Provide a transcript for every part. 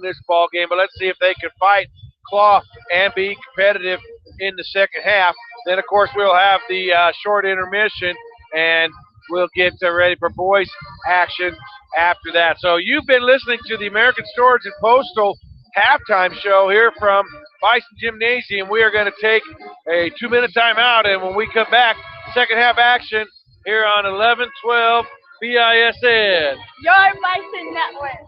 this ball game, but let's see if they can fight, claw, and be competitive in the second half. Then, of course, we'll have the short intermission, and we'll get ready for boys action after that. So you've been listening to the American Storage and Postal halftime show here from Bison Gymnasium. We are going to take a 2-minute timeout, and when we come back, second half action here on 1112 BISN. Your Bison Network.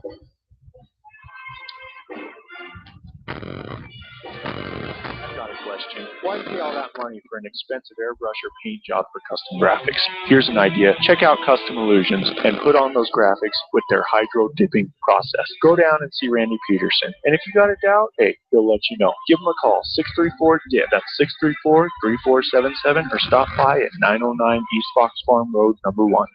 I've got a question. Why pay all that money for an expensive airbrush or paint job for custom graphics? Here's an idea. Check out Custom Illusions and put on those graphics with their hydro dipping process. Go down and see Randy Peterson. And if you got a doubt, hey, he'll let you know. Give him a call, 634-DIP. That's 634-3477, or stop by at 909 East Fox Farm Road, number 1.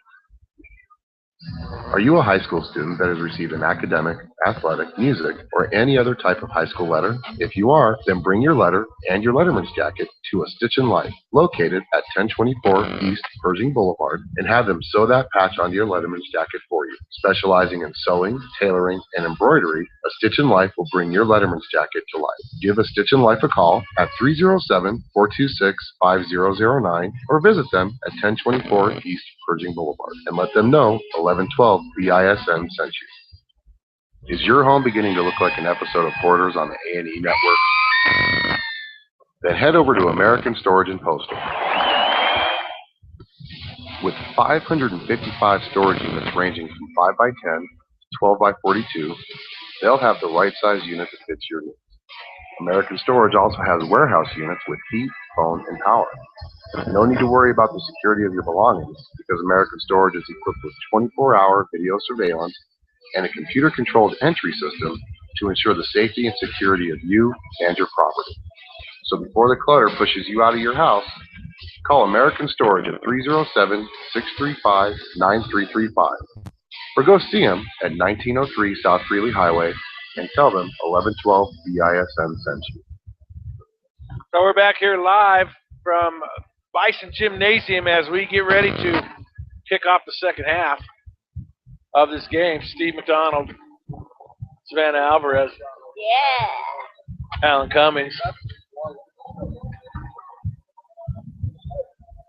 Are you a high school student that has received an academic, athletic, music, or any other type of high school letter? If you are, then bring your letter and your letterman's jacket to A Stitch in Life, located at 1024 East Pershing Boulevard, and have them sew that patch onto your letterman's jacket for you. Specializing in sewing, tailoring, and embroidery, A Stitch in Life will bring your letterman's jacket to life. Give A Stitch in Life a call at 307-426-5009, or visit them at 1024 East Pershing Boulevard, and let them know 1112 BISN sent you. Is your home beginning to look like an episode of Porters on the A&E network? Then head over to American Storage and Postal. With 555 storage units ranging from 5x10 to 12x42, they'll have the right size unit that fits your needs. American Storage also has warehouse units with heat, phone, and power. No need to worry about the security of your belongings, because American Storage is equipped with 24-hour video surveillance and a computer-controlled entry system to ensure the safety and security of you and your property. So before the clutter pushes you out of your house, call American Storage at 307-635-9335, or go see them at 1903 South Greeley Highway and tell them 1112 BISN sent you. So we're back here live from Bison Gymnasium as we get ready to kick off the second half of this game. Steve McDonald, Savannah Alvarez, Yeah. Alan Cummings.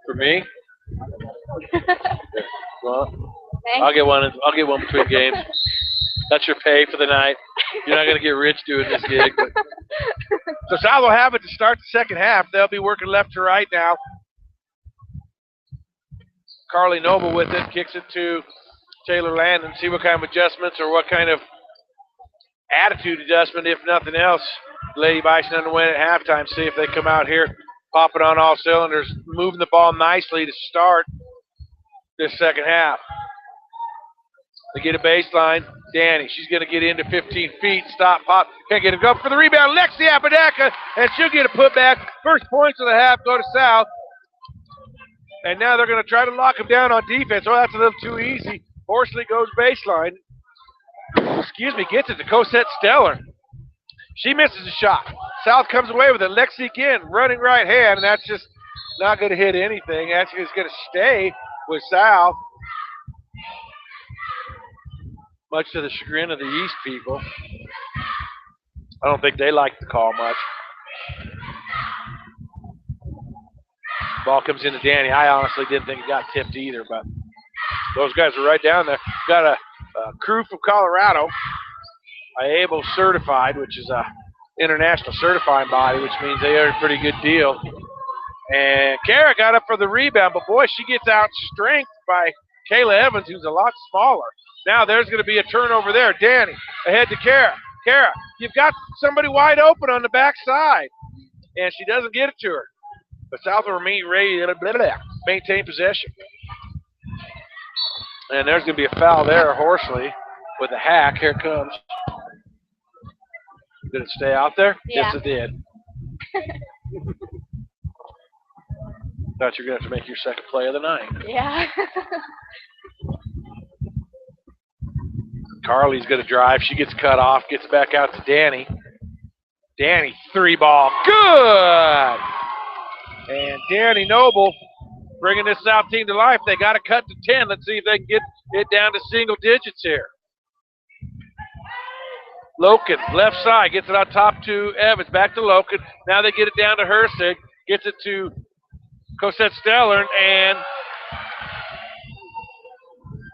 For me? Well, I'll get one between games. That's your pay for the night. You're not going to get rich doing this gig. But. So South will have it to start the second half. They'll be working left to right now. Carly Noble with it, kicks it to Taylor Landon. See what kind of adjustments or what kind of attitude adjustment, if nothing else, Lady Bison underwent at halftime. See if they come out here, pop it on all cylinders, moving the ball nicely to start this second half. They get a baseline. Danny, she's going to get into 15 feet. Stop, pop. Can't get it. Go for the rebound. Lexi Apodaca, and she'll get a putback. First points of the half go to South. And now they're going to try to lock him down on defense. Oh, that's a little too easy. Horsley goes baseline. Excuse me, gets it to Cosette Stellar. She misses a shot. South comes away with it. Lexi again, running right hand, and that's just not going to hit anything. That's just going to stay with South. Much to the chagrin of the East people. I don't think they like the call much. Ball comes into Danny. I honestly didn't think it got tipped either, but those guys are right down there. Got a crew from Colorado, IABLE certified, which is a international certifying body, which means they are a pretty good deal. And Kara got up for the rebound, but boy, she gets out strength by Kayla Evans, who's a lot smaller. Now there's going to be a turnover there. Danny ahead to Kara. Kara, you've got somebody wide open on the backside, and she doesn't get it to her. But South will remain ready to maintain possession. And there's going to be a foul there, Horsley, with a hack. Here it comes. Did it stay out there? Yeah. Yes, it did. Thought you were going to have to make your second play of the night. Yeah. Carly's going to drive. She gets cut off, gets back out to Danny. Danny, three ball. Good! And Danny Noble bringing this South team to life. They got to cut to 10. Let's see if they can get it down to single digits here. Loken, left side, gets it on top to Evans, back to Loken. Now they get it down to Hersig, gets it to Cosette Stellern, and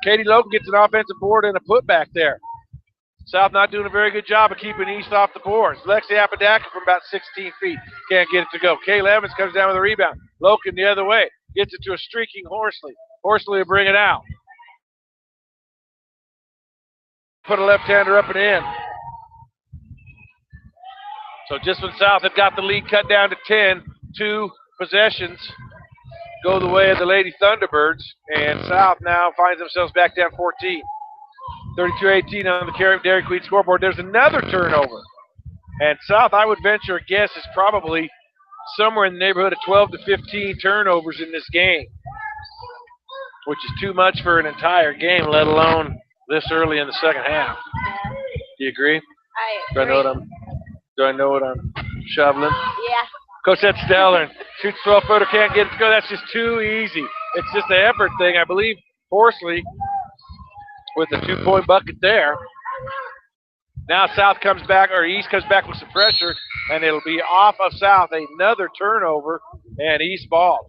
Katie Loken gets an offensive board and a putback there. South not doing a very good job of keeping East off the boards. Lexi Apodaca from about 16 feet can't get it to go. Kayla Evans comes down with a rebound. Loken the other way, gets it to a streaking Horsley. Horsley will bring it out. Put a left-hander up and in. So just when South had got the lead cut down to 10, 2 possessions go the way of the Lady Thunderbirds, and South now finds themselves back down 14. 32-18 on the Dairy Queen scoreboard. There's another turnover. And South, I would venture a guess, is probably somewhere in the neighborhood of 12 to 15 turnovers in this game, which is too much for an entire game, let alone this early in the second half. Do you agree? I Do I know what I'm shoveling? Yeah. Cosette Stellern shoots 12-footer, can't get it to go. That's just too easy. It's just an effort thing. I believe Horsley with the 2-point bucket there. Now South comes back, or East comes back with some pressure, and it'll be off of South. Another turnover, and East ball.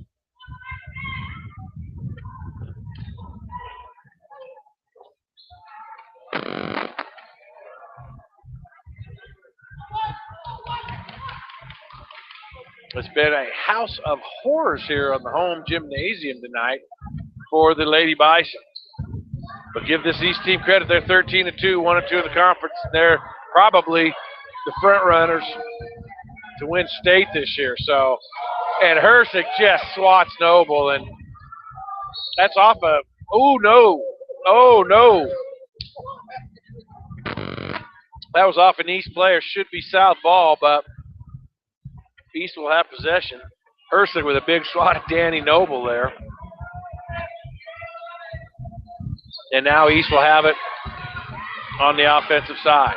It's been a house of horrors here on the home gymnasium tonight for the Lady Bison. But give this East team credit. They're 13-2, 1-2 in the conference. They're probably the front runners to win state this year. So, and Hersig just swats Noble, and that's off of, oh no. That was off an East player. Should be South ball, but East will have possession. Hersig with a big swat at Danny Noble there. And now East will have it on the offensive side.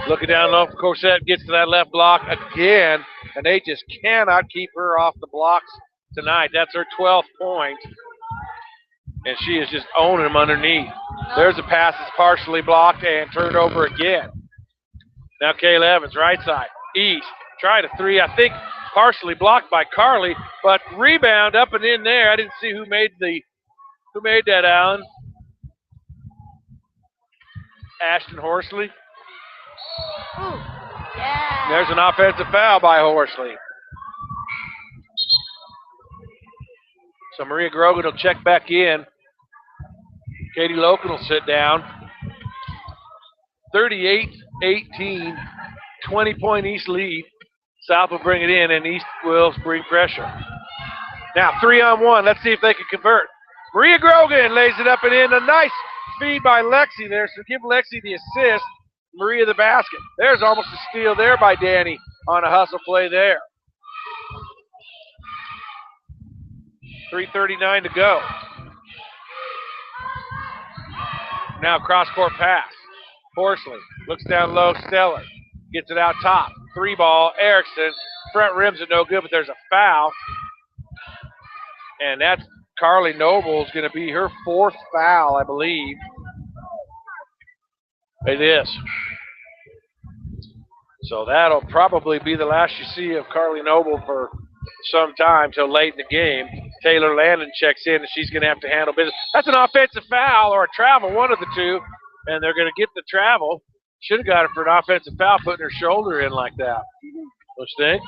Looking down low, Cosette gets to that left block again, and they just cannot keep her off the blocks tonight. That's her 12th point, and she is just owning them underneath. There's a pass that's partially blocked and turned over again. Now Kayla Evans, right side. East, tried a three, I think partially blocked by Carly, but rebound up and in there. I didn't see who made that, Alan? Ashton Horsley. Ooh. Yeah. There's an offensive foul by Horsley. So Maria Grogan will check back in. Katie Loken will sit down. 38-18, 20-point East lead. South will bring it in, and East will bring pressure. Now 3-on-1. Let's see if they can convert. Maria Grogan lays it up and in. A nice feed by Lexi there. So give Lexi the assist. Maria the basket. There's almost a steal there by Danny on a hustle play there. 3:39 to go. Now cross-court pass. Horsley looks down low. Stellar gets it out top. 3-ball. Erickson. Front rim's it no good, but there's a foul. And that's Carly Noble is going to be her 4th foul, I believe. It is. So that'll probably be the last you see of Carly Noble for some time till late in the game. Taylor Landon checks in, and she's going to have to handle business. That's an offensive foul or a travel, one of the two, and they're going to get the travel. Should have got it for an offensive foul, putting her shoulder in like that. Don't you think?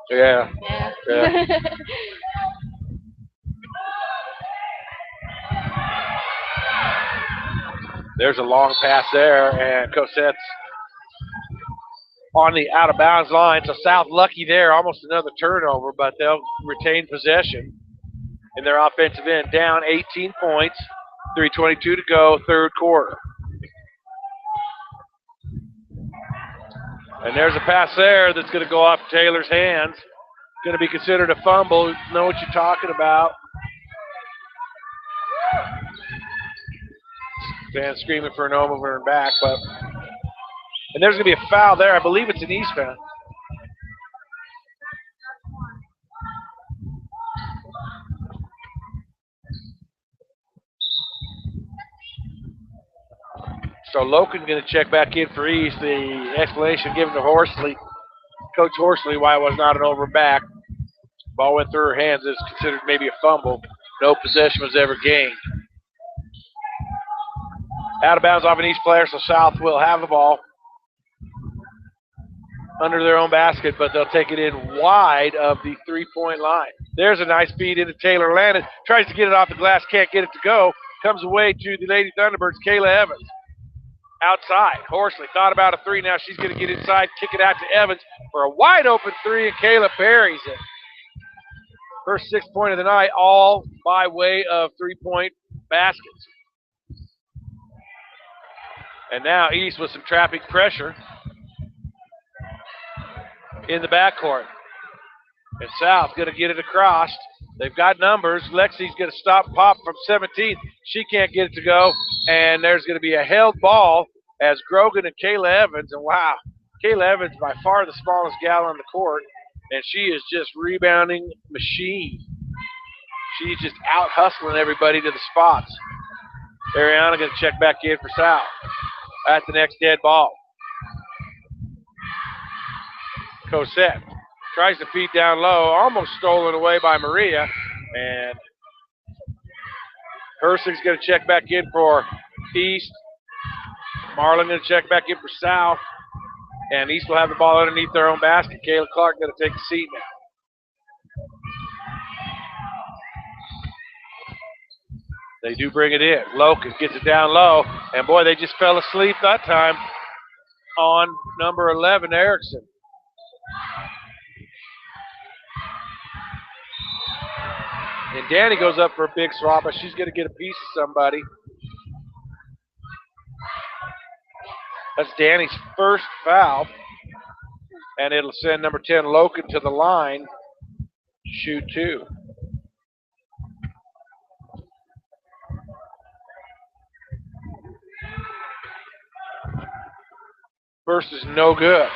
Yeah. Yeah. There's a long pass there, and Cosette's on the out-of-bounds line. So South lucky there, almost another turnover, but they'll retain possession in their offensive end. Down 18 points, 3:22 to go, third quarter. And there's a pass there that's going to go off Taylor's hands. Going to be considered a fumble. You know what you're talking about. Fans screaming for an over and back, but and there's going to be a foul there. I believe it's an East fan. So So Loken going to check back in for East. The explanation given to Horsley, Coach Horsley, why it was not an over back. Ball went through her hands. It's considered maybe a fumble. No possession was ever gained. Out of bounds off an East player, so South will have the ball under their own basket, but they'll take it in wide of the three-point line. There's a nice feed into Taylor Landon. Tries to get it off the glass, can't get it to go. Comes away to the Lady Thunderbirds, Kayla Evans. Outside, Horsley thought about a three. Now she's going to get inside, kick it out to Evans for a wide-open three, and Kayla buries it. First 6 point of the night, all by way of three-point baskets. And now East with some traffic pressure in the backcourt. And South going to get it across. They've got numbers. Lexi's going to stop pop from 17. She can't get it to go. And there's going to be a held ball as Grogan and Kayla Evans. And wow, Kayla Evans by far the smallest gal on the court. And she is just rebounding machine. She's just out hustling everybody to the spots. Ariana going to check back in for South at the next dead ball. Cosette tries to feed down low, almost stolen away by Maria. And Hersing's going to check back in for East. Marlin going to check back in for South. And East will have the ball underneath their own basket. Kayla Clark going to take the seat now. They do bring it in. Loken gets it down low. And boy, they just fell asleep that time on number 11, Erickson. And Danny goes up for a big swap, but she's going to get a piece of somebody. That's Danny's first foul. And it'll send number 10, Loken, to the line. Shoot two. First is no good.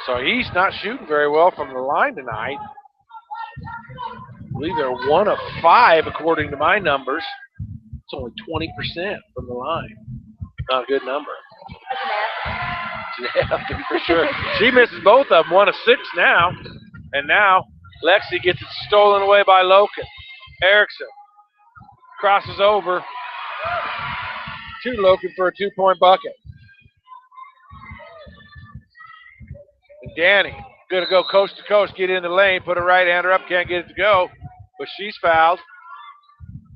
So he's not shooting very well from the line tonight. I believe they're 1 of 5 according to my numbers. It's only 20% from the line. Not a good number. Yeah, for sure. She misses both of them, 1 of 6 now. And now Lexi gets it stolen away by Loken. Erickson crosses over to Loken for a 2-point bucket. And Danny going to go coast to coast, get in the lane, put a right-hander up, can't get it to go, but she's fouled.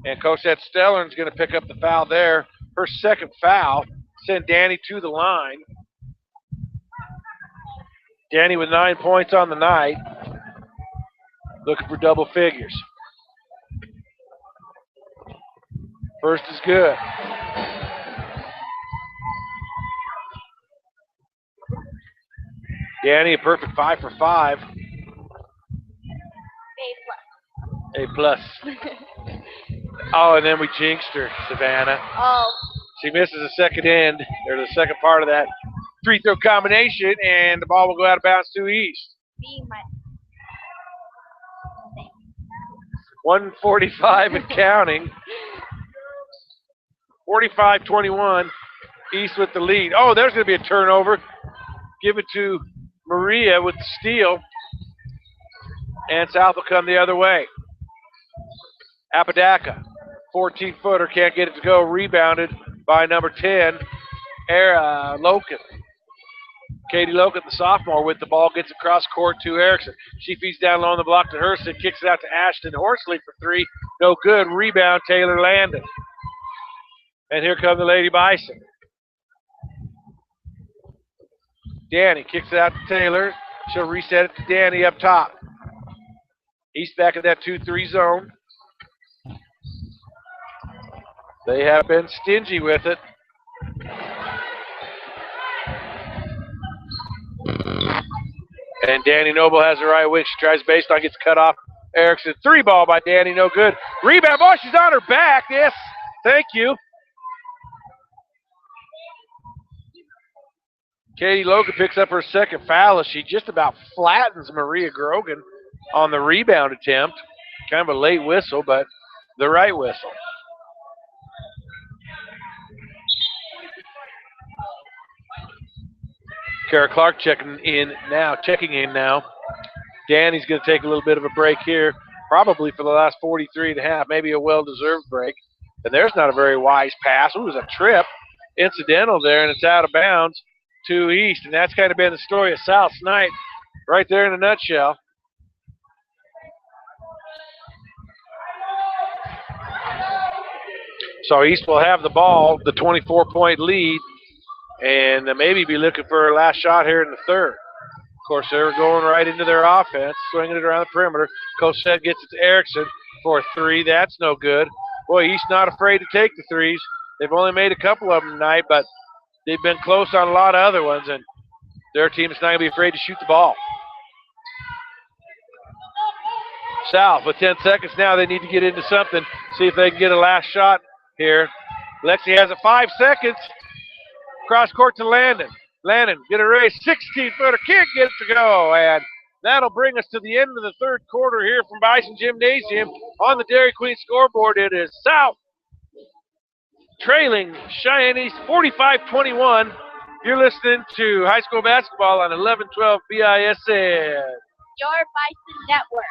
And Cosette Stellern's going to pick up the foul there. Her second foul, send Danny to the line. Danny with 9 points on the night, looking for double figures. First is good. Danny, a perfect 5 for 5. A plus. Oh, and then we jinxed her, Savannah. Oh. She misses the second end, or the second part of that free throw combination, and the ball will go out of bounds to East. 1:45 and counting. 45-21. East with the lead. Oh, there's going to be a turnover. Give it to Maria with the steal. And South will come the other way. Apodaca, 14-footer, can't get it to go. Rebounded by number 10, Loken. Katie Loken, the sophomore, with the ball, gets across court to Erickson. She feeds down low on the block to Hurston, kicks it out to Ashton Horsley for 3. No good. Rebound, Taylor Landon. And here come the Lady Bison. Danny kicks it out to Taylor. She'll reset it to Danny up top. East back in that 2-3 zone. They have been stingy with it. And Danny Noble has the right wing. She tries baseline, gets cut off. Erickson, 3 ball by Danny, no good. Rebound, boy, she's on her back. Yes, thank you. Katie Logan picks up her second foul as she just about flattens Maria Grogan on the rebound attempt. Kind of a late whistle, but the right whistle. Kara Clark checking in now. Danny's going to take a little bit of a break here, probably for the last 43 and a half, maybe a well-deserved break. And there's not a very wise pass. It was a trip, incidental there, and it's out of bounds to East. And that's kind of been the story of South tonight, right there in a nutshell. So East will have the ball, the 24-point lead, and maybe be looking for a last shot here in the third. Of course, they're going right into their offense, swinging it around the perimeter. Cosette gets it to Erickson for a three. That's no good. Boy, East not afraid to take the threes. They've only made a couple of them tonight, but they've been close on a lot of other ones, and their team is not going to be afraid to shoot the ball. South with 10 seconds now. They need to get into something, see if they can get a last shot here. Lexi has it 5 seconds. Cross court to Landon. Landon, get a race, 16-footer, can't get it to go, and that'll bring us to the end of the third quarter here from Bison Gymnasium. On the Dairy Queen scoreboard, it is South trailing Cheyenne East 45-21. You're listening to high school basketball on 1112 BISN. Your Bison Network.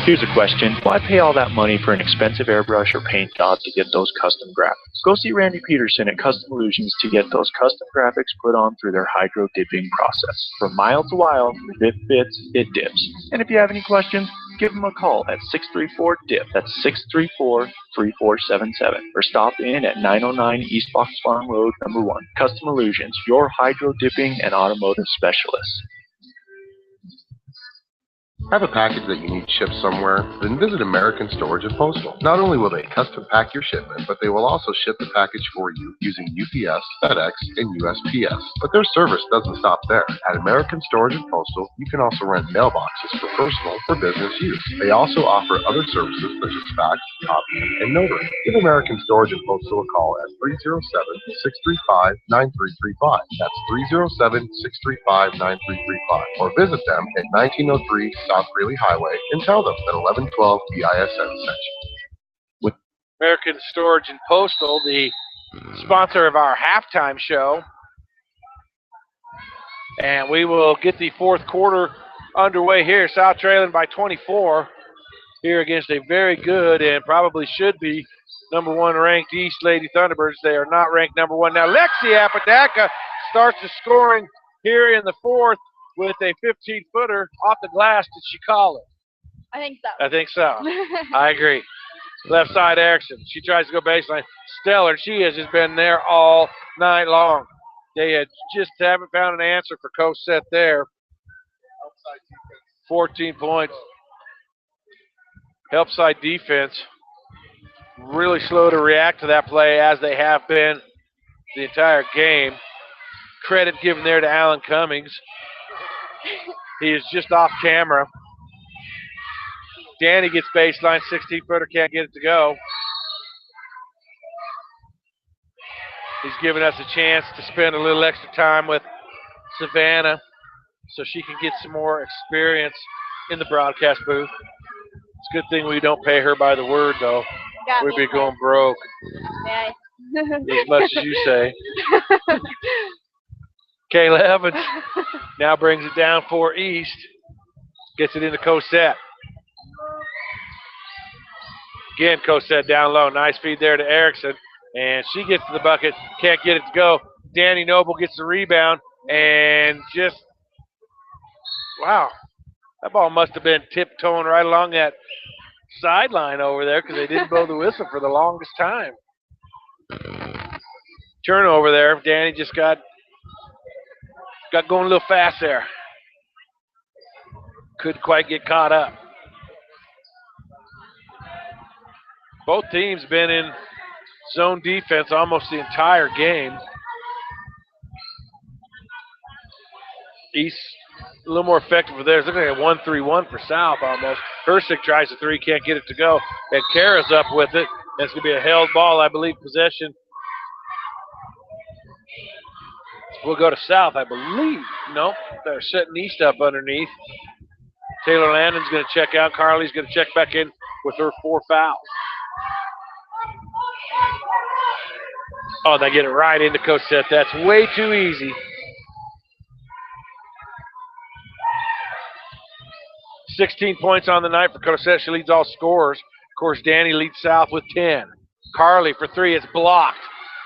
Here's a question. Why pay all that money for an expensive airbrush or paint job to get those custom graphics? Go see Randy Peterson at Custom Illusions to get those custom graphics put on through their hydro dipping process. From mild to wild, if it fits, it dips. And if you have any questions, give them a call at 634-DIP. That's 634-3477. Or stop in at 909 East Fox Farm Road, number 1. Custom Illusions, your hydro dipping and automotive specialist. Have a package that you need shipped somewhere? Then visit American Storage and Postal. Not only will they custom pack your shipment, but they will also ship the package for you using UPS, FedEx, and USPS. But their service doesn't stop there. At American Storage and Postal, you can also rent mailboxes for personal or business use. They also offer other services such as fax, copy, and notary. Give American Storage and Postal a call at 307-635-9335. That's 307-635-9335. Or visit them at 1903 South Greeley Highway and tell them that 1112 BISN sent you. With American Storage and Postal, the sponsor of our halftime show. And we will get the fourth quarter underway here. South trailing by 24 here against a very good and probably should be number 1 ranked East Lady Thunderbirds. They are not ranked number 1. Now Lexi Apodaca starts the scoring here in the fourth with a 15-footer off the glass. Did she call it? I think so. I think so. I agree. Left side Erickson. She tries to go baseline. Stellar. She has just been there all night long. They just haven't found an answer for Cosette there. 14 points. Help side defense. Really slow to react to that play as they have been the entire game. Credit given there to Alan Cummings. He is just off camera. Danny gets baseline, 16-footer, can't get it to go. He's giving us a chance to spend a little extra time with Savannah so she can get some more experience in the broadcast booth. It's a good thing we don't pay her by the word, though. We'd be going broke. Yeah. As much as you say. Kayla Evans now brings it down for East. Gets it into Cosette. Again, Cosette down low. Nice feed there to Erickson. And she gets to the bucket. Can't get it to go. Danny Noble gets the rebound. And just, wow. That ball must have been tiptoeing right along that sideline over there because they didn't blow the whistle for the longest time. Turnover there. Danny just got going a little fast there. Couldn't quite get caught up. Both teams been in zone defense almost the entire game. East a little more effective with theirs. Looking at 1-3-1 for South almost. Hersick tries a three, can't get it to go. And Kara's up with it. That's going to be a held ball, I believe, possession. We'll go to South, I believe. Nope, they're setting East up underneath. Taylor Landon's going to check out. Carly's going to check back in with her 4 fouls. Oh, they get it right into Cosette. That's way too easy. 16 points on the night for Cosette. She leads all scorers. Of course, Danny leads South with 10. Carly for 3 is blocked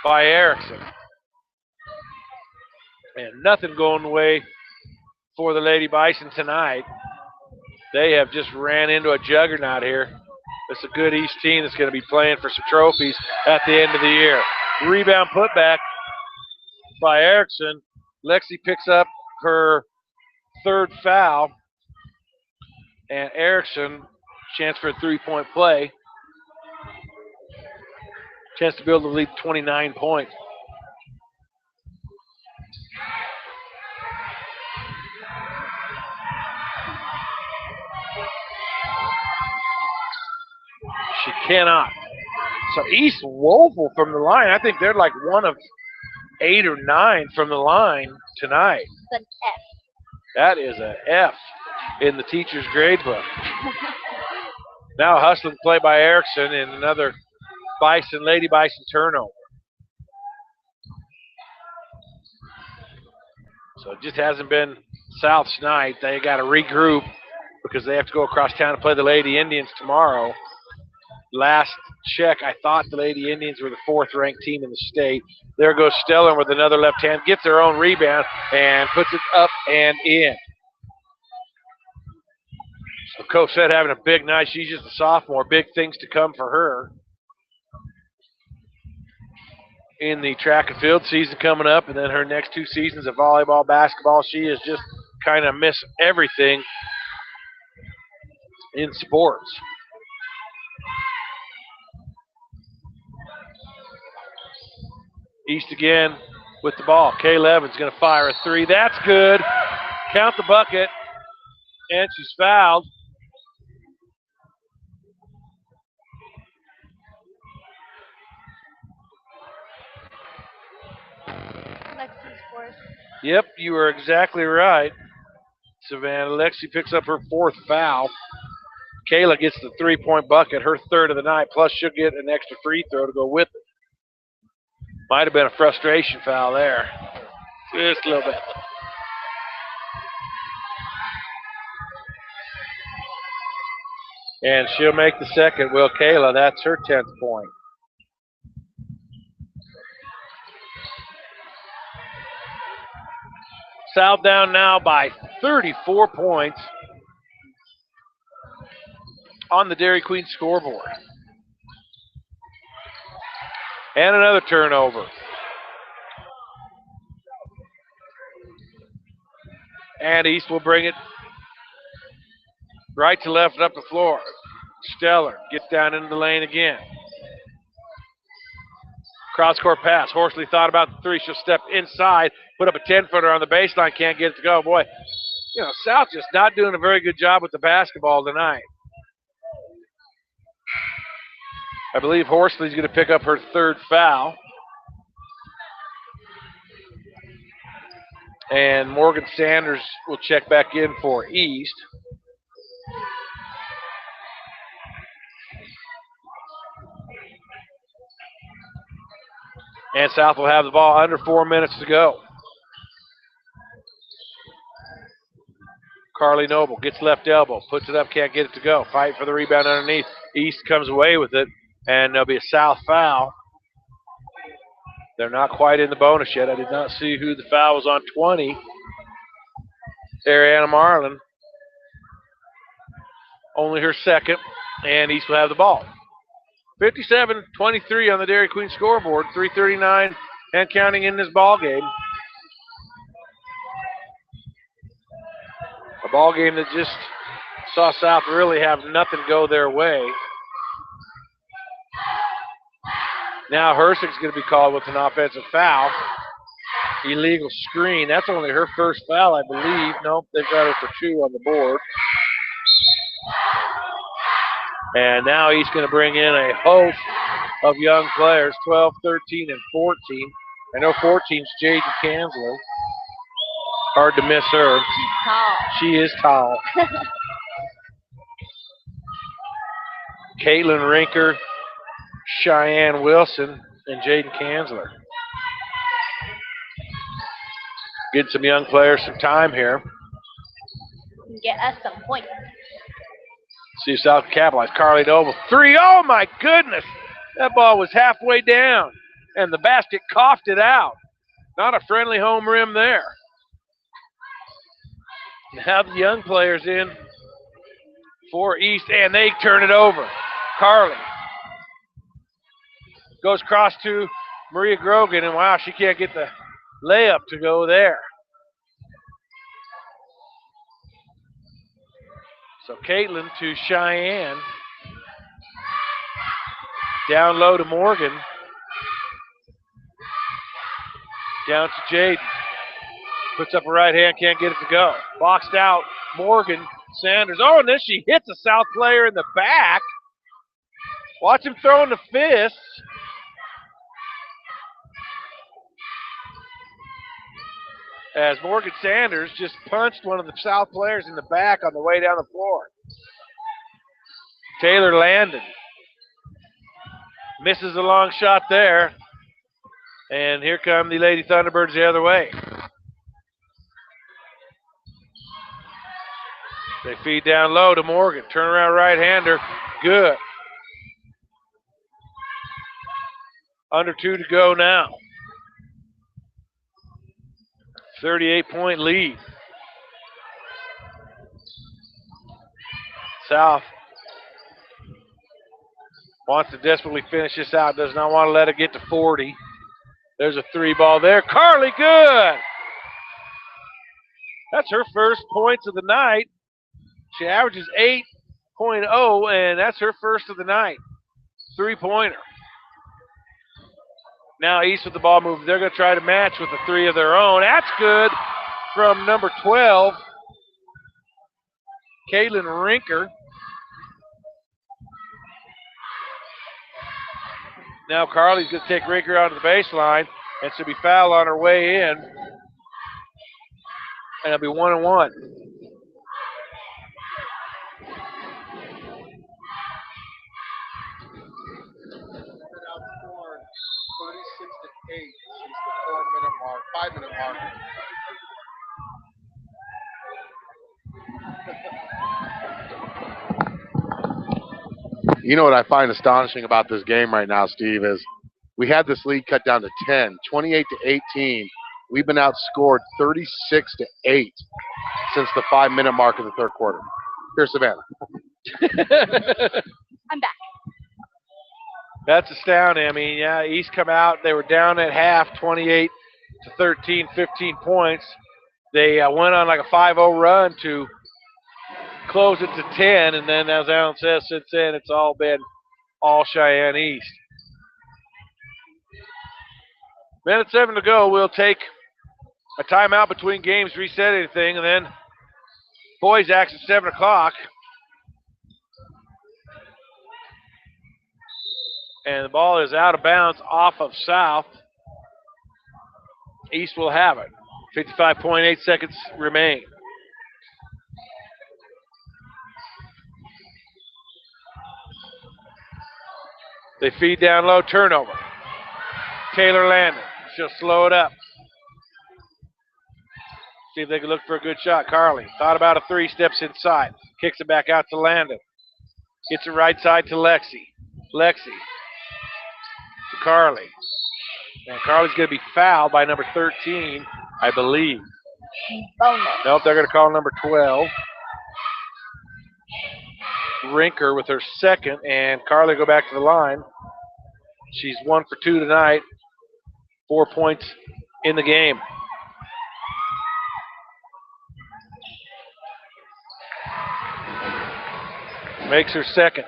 by Erickson. And nothing going the way for the Lady Bison tonight. They have just ran into a juggernaut here. It's a good East team that's going to be playing for some trophies at the end of the year. Rebound putback by Erickson. Lexi picks up her 3rd foul. And Erickson, chance for a 3-point play. Chance to be able to lead 29 points. She cannot. So East woeful from the line. I think they're like 1 of 8 or 9 from the line tonight. It's an F. That is an F in the teacher's grade book. Now a hustling play by Erickson and another Lady Bison turnover. So it just hasn't been South's night. They got to regroup because they have to go across town to play the Lady Indians tomorrow. Last check, I thought the Lady Indians were the 4th-ranked team in the state. There goes Stellar with another left hand, gets her own rebound, and puts it up and in. So Cosette having a big night. She's just a sophomore. Big things to come for her in the track and field season coming up, and then her next 2 seasons of volleyball, basketball. She has just kind of missed everything in sports. East again with the ball. Kayla Evans going to fire a 3. That's good. Count the bucket. And she's fouled. Lexi's 4th. Yep, you are exactly right, Savannah. Lexi picks up her 4th foul. Kayla gets the 3-point bucket, her 3rd of the night, plus she'll get an extra free throw to go with it. Might have been a frustration foul there. Just a little bit. And she'll make the 2nd, will Kayla. That's her 10th point. South down now by 34 points on the Dairy Queen scoreboard. And another turnover. And East will bring it right to left and up the floor. Stellar gets down into the lane again. Cross-court pass. Horsley thought about the 3. She'll step inside, put up a 10-footer on the baseline, can't get it to go. Boy, you know, South just not doing a very good job with the basketball tonight. I believe Horsley's going to pick up her 3rd foul. And Morgan Sanders will check back in for East. And South will have the ball under 4 minutes to go. Carly Noble gets left elbow, puts it up, can't get it to go. Fight for the rebound underneath. East comes away with it, and there'll be a South foul. They're not quite in the bonus yet. I did not see who the foul was on 20. Ariana Marlin. Only her 2nd, and East will have the ball. 57-23 on the Dairy Queen scoreboard. 3:39 and counting in this ball game. A ball game that just saw South really have nothing go their way. Now Hersig's going to be called with an offensive foul. Illegal screen. That's only her 1st foul, I believe. Nope, they've got her for 2 on the board. And now he's going to bring in a host of young players, 12, 13, and 14. I know 14's Jaden Kansler. Hard to miss her. She's tall. She is tall. Caitlin Rinker, Cheyenne Wilson, and Jaden Kansler. Getting some young players some time here. Get us some points. See if South can capitalize. Carly Noble, 3. Oh, my goodness. That ball was halfway down, and the basket coughed it out. Not a friendly home rim there. Now the young players in for East, and they turn it over. Carly goes across to Maria Grogan, and wow, she can't get the layup to go there. So Caitlin to Cheyenne. Down low to Morgan. Down to Jaden. Puts up a right hand, can't get it to go. Boxed out, Morgan Sanders. Oh, and then she hits a South player in the back. Watch him throwing the fists. As Morgan Sanders just punched one of the South players in the back on the way down the floor. Taylor Landon misses a long shot there. And here come the Lady Thunderbirds the other way. They feed down low to Morgan. Turnaround right-hander. Good. Under 2 to go now. 38-point lead. South wants to desperately finish this out. Does not want to let it get to 40. There's a 3 ball there. Carly, good. That's her first points of the night. She averages 8.0, and that's her first of the night. 3-pointer. Now East with the ball move. They're going to try to match with a 3 of their own. That's good from number 12, Caitlin Rinker. Now Carly's going to take Rinker onto the baseline, and she'll be fouled on her way in. And it'll be 1-1. Since the 5-minute mark. You know what I find astonishing about this game right now, Steve, is we had this lead cut down to 10, 28-18. We've been outscored 36-8 since the 5-minute mark of the third quarter. Here's Savannah. I'm back. That's astounding. I mean, yeah, East come out. They were down at half, 28-13, 15 points. They went on like a 5-0 run to close it to 10, and then, as Alan says, since then it's all been all Cheyenne East. Minute 7 to go. We'll take a timeout between games, reset anything, and then boys action 7 o'clock. And the ball is out of bounds off of South. East will have it. 55.8 seconds remain. They feed down low, turnover. Taylor Landon. She'll slow it up. See if they can look for a good shot. Carly thought about a 3, steps inside. Kicks it back out to Landon. Gets it right side to Lexi. Lexi to Carly. And Carly's going to be fouled by number 13, I believe. Bonus. Nope, they're going to call number 12. Rinker with her second, and Carly go back to the line. She's 1 for 2 tonight. 4 points in the game. Makes her second.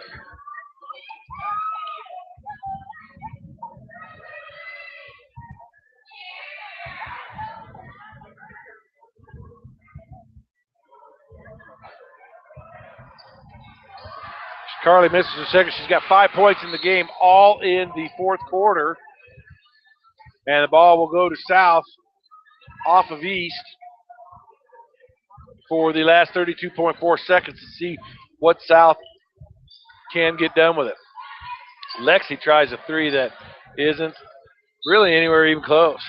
Carly misses her second. She's got 5 points in the game, all in the fourth quarter. And the ball will go to South off of East for the last 32.4 seconds to see what South can get done with it. Lexi tries a 3 that isn't really anywhere even close.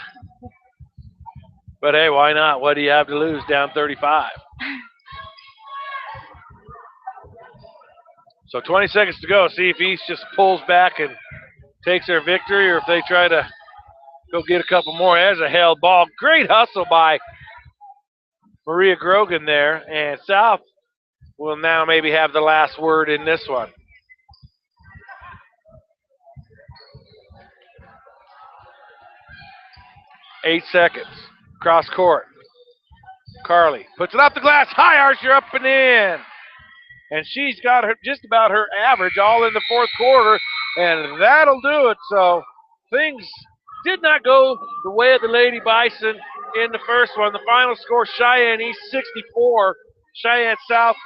But hey, why not? What do you have to lose down 35? So 20 seconds to go. See if East just pulls back and takes their victory, or if they try to go get a couple more. There's a held ball. Great hustle by Maria Grogan there. And South will now maybe have the last word in this one. Eight seconds. Cross court. Carly puts it up the glass. High archer up and in. And she's got her just about her average all in the fourth quarter. And that'll do it. So things did not go the way of the Lady Bison in the first one. The final score, Cheyenne East 64, Cheyenne South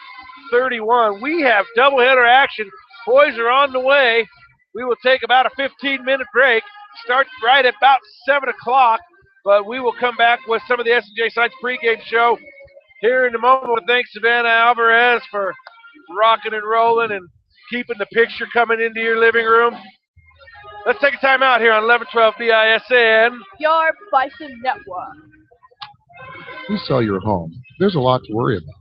31. We have doubleheader action. Boys are on the way. We will take about a 15-minute break. Start right at about 7 o'clock, but we will come back with some of the S&J Sides pregame show here in a moment. Thanks, Savannah Alvarez, for rocking and rolling and keeping the picture coming into your living room. Let's take a time out here on 1112 BISN. Your Bison Network. You sell your home. There's a lot to worry about.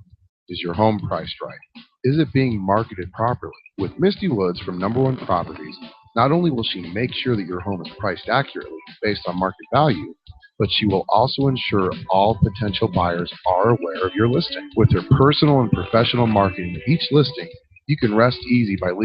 Is your home priced right? Is it being marketed properly? With Misty Woods from Number One Properties, not only will she make sure that your home is priced accurately based on market value, but she will also ensure all potential buyers are aware of your listing. With her personal and professional marketing of each listing, you can rest easy by leaving